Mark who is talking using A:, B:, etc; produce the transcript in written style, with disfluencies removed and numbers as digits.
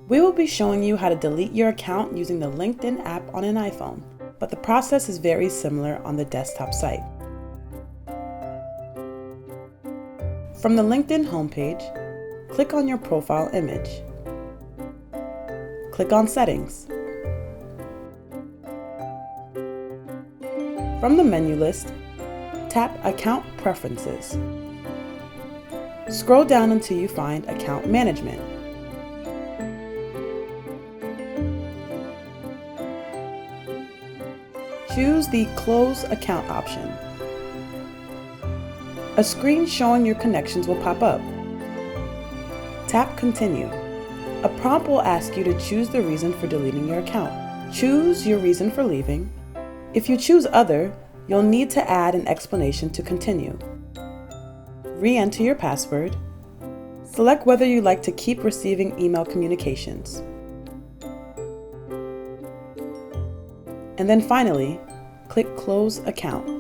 A: We will be showing you how to delete your account using the LinkedIn app on an iPhone, but the process is very similar on the desktop site. From the LinkedIn homepage, click on your profile image. Click on Settings. From the menu list, tap Account Preferences. Scroll down until you find Account Management. Choose the Close Account option. A screen showing your connections will pop up. Tap Continue. A prompt will ask you to choose the reason for deleting your account. Choose your reason for leaving. If you choose Other, you'll need to add an explanation to continue. Re-enter your password. Select whether you like to keep receiving email communications. And then finally, click Close Account.